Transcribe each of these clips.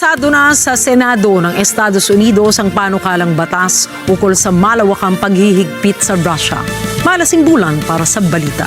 Pasado na sa Senado ng Estados Unidos ang panukalang batas ukol sa malawakang paghihigpit sa Russia. Malasing bulan para sa balita.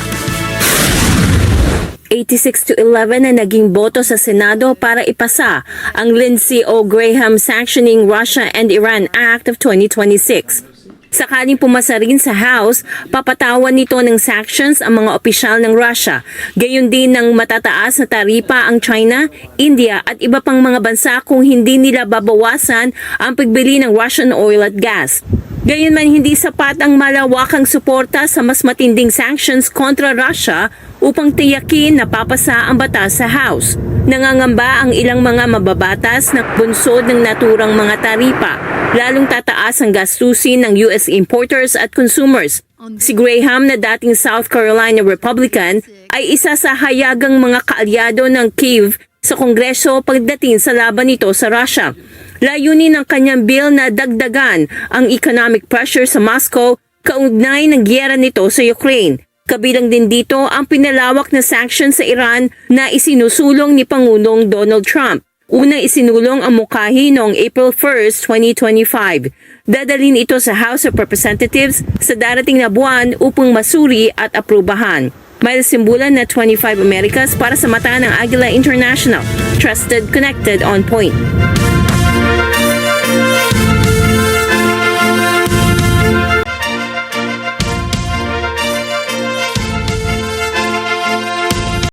86-11 na naging boto sa Senado para ipasa ang Lindsey O. Graham Sanctioning Russia and Iran Act of 2026. Sakaling pumasa rin sa House, papatawan nito ng sanctions ang mga opisyal ng Russia. Gayon din ng matataas na taripa ang China, India at iba pang mga bansa kung hindi nila babawasan ang pagbili ng Russian oil at gas. Gayunman hindi sapat ang malawakang suporta sa mas matinding sanctions kontra Russia upang tiyakin na papasa ang batas sa House. Nangangamba ang ilang mga mababatas na bunsod ng naturang mga taripa, lalong tataas ang gastusin ng US importers at consumers. Si Graham na dating South Carolina Republican ay isa sa hayagang mga kaalyado ng Kyiv sa Kongreso pagdating sa laban nito sa Russia. Layunin ng kanyang bill na dagdagan ang economic pressure sa Moscow kaugnay ng giyera nito sa Ukraine. Kabilang din dito ang pinalawak na sanctions sa Iran na isinusulong ni Pangulong Donald Trump. Unang isinulong ang mukhahi noong April 1, 2025. Dadalhin ito sa House of Representatives sa darating na buwan upang masuri at aprubahan. May simbulan na 25 Americas para sa mata ng Aguila International. Trusted, connected, on point.